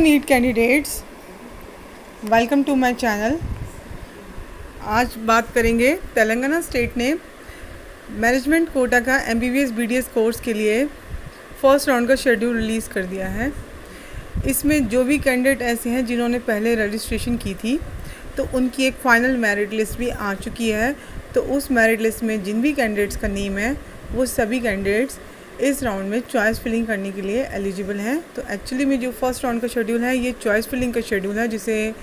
NEET candidates, welcome to my channel. आज बात करेंगे तेलंगाना स्टेट ने मैनेजमेंट कोटा का MBBS BDS कोर्स के लिए फ़र्स्ट राउंड का शेड्यूल रिलीज़ कर दिया है। इसमें जो भी कैंडिडेट ऐसे हैं जिन्होंने पहले रजिस्ट्रेशन की थी तो उनकी एक फ़ाइनल मेरिट लिस्ट भी आ चुकी है। तो उस मेरिट लिस्ट में जिन भी कैंडिडेट्स का नेम है वो सभी कैंडिडेट्स इस राउंड में चॉइस फिलिंग करने के लिए एलिजिबल हैं। तो एक्चुअली में जो फर्स्ट राउंड का शेड्यूल है ये चॉइस फिलिंग का शेड्यूल है, जिसे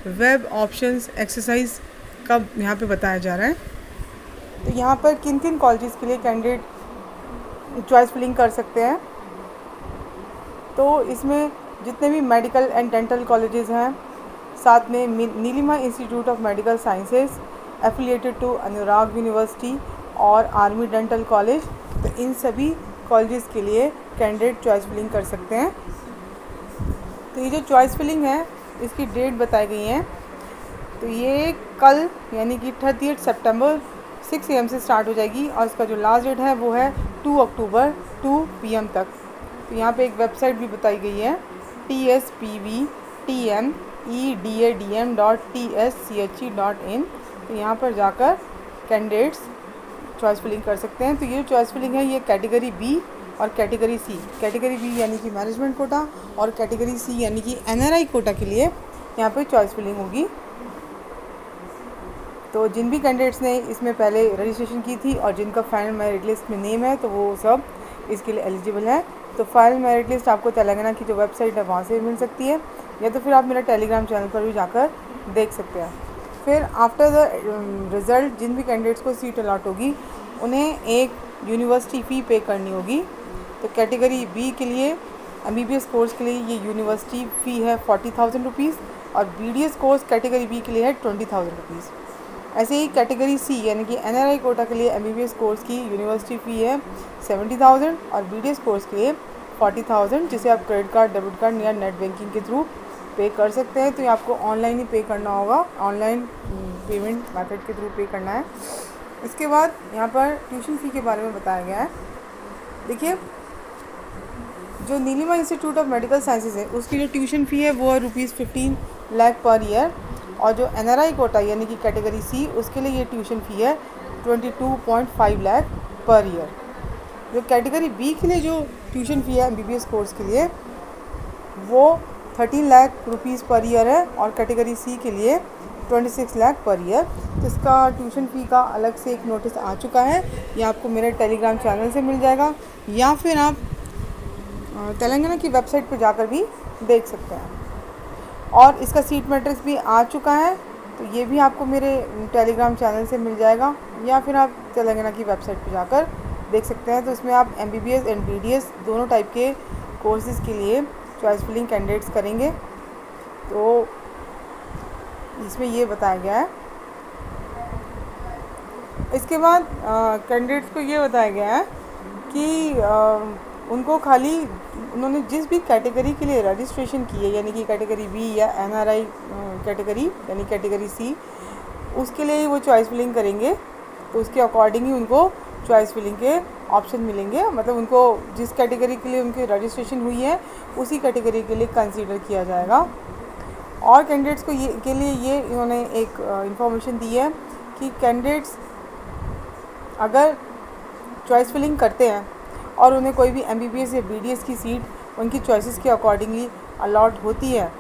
वेब ऑप्शंस एक्सरसाइज का यहाँ पे बताया जा रहा है। तो यहाँ पर किन किन कॉलेजेस के लिए कैंडिडेट चॉइस फिलिंग कर सकते हैं, तो इसमें जितने भी मेडिकल एंड डेंटल कॉलेजेस हैं, साथ में Neelima institute of medical sciences affiliated to Anurag university और आर्मी डेंटल कॉलेज, तो इन सभी कॉलेजेस के लिए कैंडिडेट चॉइस फिलिंग कर सकते हैं। तो ये जो चॉइस फिलिंग है इसकी डेट बताई गई है। तो ये कल यानी कि 30 सितंबर 6 AM से स्टार्ट हो जाएगी और इसका जो लास्ट डेट है वो है 2 अक्टूबर 2 PM तक। तो यहाँ पे एक वेबसाइट भी बताई गई है tspvtmedadm.tschhe.in। तो यहाँ पर जाकर कैंडिडेट्स चॉइस फिलिंग कर सकते हैं। तो ये चॉइस फिलिंग है ये कैटेगरी बी और कैटेगरी सी, कैटेगरी बी यानी कि मैनेजमेंट कोटा और कैटेगरी सी यानी कि NRI कोटा के लिए यहाँ पे चॉइस फिलिंग होगी। तो जिन भी कैंडिडेट्स ने इसमें पहले रजिस्ट्रेशन की थी और जिनका फाइनल मेरिट लिस्ट में नेम है तो वो सब इसके लिए एलिजिबल है। तो फाइनल मेरिट लिस्ट आपको तेलंगाना की जो वेबसाइट है वहाँ से मिल सकती है, या तो फिर आप मेरा टेलीग्राम चैनल पर भी जाकर देख सकते हैं। फिर आफ्टर द रिज़ल्ट जिन भी कैंडिडेट्स को सीट अलॉट होगी उन्हें एक यूनिवर्सिटी फ़ी पे करनी होगी। तो कैटेगरी बी के लिए MBBS कोर्स के लिए ये यूनिवर्सिटी फ़ी है 40,000 रुपीज़ और BDS कोर्स कैटेगरी बी के लिए है 20,000 रुपीज़। ऐसे ही कैटेगरी सी यानी कि NRI कोटा के लिए MBBS कोर्स की यूनिवर्सिटी फ़ी है 70,000 और BDS कोर्स के लिए 40,000, जिसे आप क्रेडिट कार्ड, डेबिट कार्ड या नेट बैंकिंग के थ्रू पे कर सकते हैं। तो ये आपको ऑनलाइन ही पे करना होगा, ऑनलाइन पेमेंट मेथड के थ्रू पे करना है। इसके बाद यहाँ पर ट्यूशन फ़ी के बारे में बताया गया है। देखिए, जो Neelima institute of medical sciences है उसकी जो ट्यूशन फ़ी है वो है ₹15 लाख पर ईयर, और जो NRI कोटा यानी कि कैटेगरी सी उसके लिए ये ट्यूशन फ़ी है 22.5 लाख पर ईयर। जो कैटेगरी बी के लिए जो ट्यूशन फ़ी है MBBS कोर्स के लिए वो 13 लाख रुपीज़ पर ईयर है और कैटेगरी सी के लिए 26 लाख पर ईयर। तो इसका ट्यूशन फ़ी का अलग से एक नोटिस आ चुका है, ये आपको मेरे टेलीग्राम चैनल से मिल जाएगा, या फिर आप तेलंगाना की वेबसाइट पर जाकर भी देख सकते हैं। और इसका सीट मैट्रिक्स भी आ चुका है, तो ये भी आपको मेरे टेलीग्राम चैनल से मिल जाएगा, या फिर आप तेलंगाना की वेबसाइट पर जाकर देख सकते हैं। तो इसमें आप MBBS एंड BDS दोनों टाइप के कोर्सेज़ के लिए चॉइस फिलिंग कैंडिडेट्स करेंगे। तो इसमें ये बताया गया है। इसके बाद कैंडिडेट्स को ये बताया गया है कि उनको खाली उन्होंने जिस भी कैटेगरी के लिए रजिस्ट्रेशन की है यानी कि कैटेगरी बी या NRI कैटेगरी यानी कैटेगरी सी, उसके लिए ही वो चॉइस फिलिंग करेंगे। तो उसके अकॉर्डिंग ही उनको चॉइस फिलिंग के ऑप्शन मिलेंगे, मतलब उनको जिस कैटेगरी के लिए उनकी रजिस्ट्रेशन हुई है उसी कैटेगरी के लिए कंसीडर किया जाएगा। और कैंडिडेट्स को के लिए ये इन्होंने एक इंफॉर्मेशन दी है कि कैंडिडेट्स अगर चॉइस फिलिंग करते हैं और उन्हें कोई भी MBBS या BDS की सीट उनकी चॉइसेस के अकॉर्डिंगली अलॉट होती है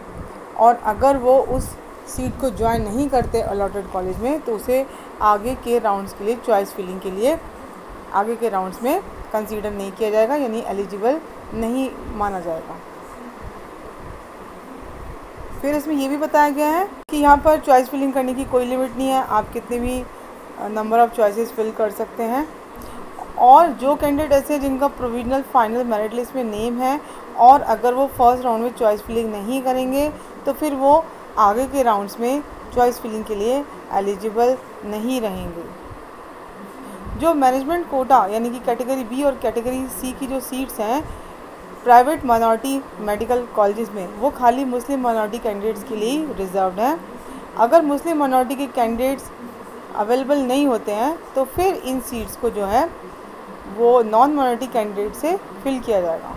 और अगर वो उस सीट को ज्वाइन नहीं करते अलॉटेड कॉलेज में, तो उसे आगे के राउंड्स के लिए चॉइस फिलिंग के लिए आगे के राउंड्स में कंसीडर नहीं किया जाएगा, यानी एलिजिबल नहीं माना जाएगा। फिर इसमें ये भी बताया गया है कि यहाँ पर चॉइस फिलिंग करने की कोई लिमिट नहीं है, आप कितने भी नंबर ऑफ़ चॉइसेस फिल कर सकते हैं। और जो कैंडिडेट ऐसे हैं जिनका प्रोविजनल फाइनल मेरिट लिस्ट में नेम है और अगर वो फर्स्ट राउंड में चॉइस फिलिंग नहीं करेंगे तो फिर वो आगे के राउंड्स में चॉइस फिलिंग के लिए एलिजिबल नहीं रहेंगे। जो मैनेजमेंट कोटा यानी कि कैटेगरी बी और कैटेगरी सी की जो सीट्स हैं प्राइवेट माइनॉरिटी मेडिकल कॉलेजेस में, वो खाली मुस्लिम माइनॉरिटी कैंडिडेट्स के लिए ही रिजर्व्ड हैं। अगर मुस्लिम माइनॉरिटी के कैंडिडेट्स अवेलेबल नहीं होते हैं तो फिर इन सीट्स को जो है वो नॉन माइनॉरिटी कैंडिडेट से फिल किया जाएगा।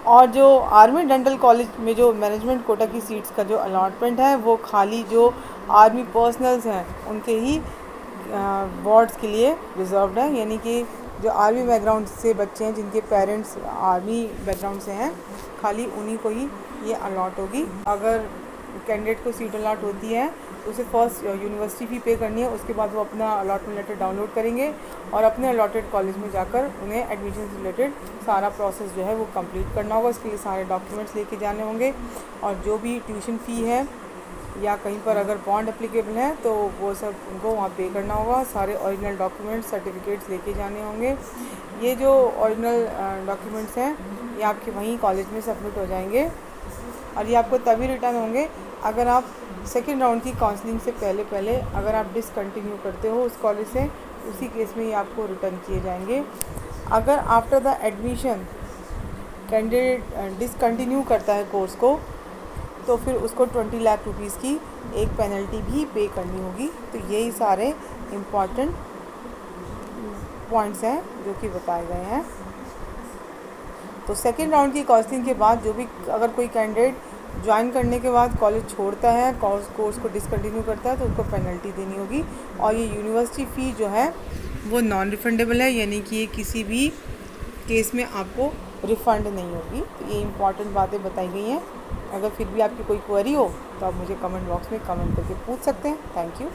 और जो आर्मी डेंटल कॉलेज में जो मैनेजमेंट कोटा की सीट्स का जो अलॉटमेंट है वो खाली जो आर्मी पर्सनल्स हैं उनके ही वार्ड्स के लिए रिजर्व्ड है, यानी कि जो आर्मी बैकग्राउंड से बच्चे हैं जिनके पेरेंट्स आर्मी बैकग्राउंड से हैं खाली उन्हीं को ही ये अलॉट होगी। अगर कैंडिडेट को सीट अलॉट होती है तो उसे फर्स्ट यूनिवर्सिटी फ़ी पे करनी है, उसके बाद वो अपना अलॉटमेंट लेटर डाउनलोड करेंगे और अपने अलॉटेड कॉलेज में जाकर उन्हें एडमिशन से रिलेटेड सारा प्रोसेस जो है वो कंप्लीट करना होगा। उसके लिए सारे डॉक्यूमेंट्स लेके जाने होंगे और जो भी ट्यूशन फ़ी है या कहीं पर अगर बॉन्ड एप्लीकेबल है तो वो सब उनको वहाँ पे करना होगा। सारे ओरिजिनल डॉक्यूमेंट्स सर्टिफिकेट्स लेके जाने होंगे। ये जो ओरिजिनल डॉक्यूमेंट्स हैं ये आपके वहीं कॉलेज में सबमिट हो जाएंगे और ये आपको तभी रिटर्न होंगे अगर आप सेकेंड राउंड की काउंसलिंग से पहले अगर आप डिसकंटिन्यू करते हो उस कॉलेज से, उसी केस में ये आपको रिटर्न किए जाएंगे। अगर after the admission candidate discontinue करता है कोर्स को तो फिर उसको 20 लाख रुपीज़ की एक पेनल्टी भी पे करनी होगी। तो यही सारे इम्पॉर्टेंट पॉइंट्स हैं जो कि बताए गए हैं। तो सेकेंड राउंड की काउंसलिंग के बाद जो भी अगर कोई कैंडिडेट ज्वाइन करने के बाद कॉलेज छोड़ता है, कोर्स को डिसकंटिन्यू करता है तो उसको पेनल्टी देनी होगी। और ये यूनिवर्सिटी फ़ी जो है वो नॉन रिफंडेबल है, यानी कि ये किसी भी केस में आपको रिफ़ंड नहीं होगी। तो ये इंपॉर्टेंट बातें बताई गई हैं। अगर फिर भी आपकी कोई क्वेरी हो तो आप मुझे कमेंट बॉक्स में कमेंट करके पूछ सकते हैं। Thank you.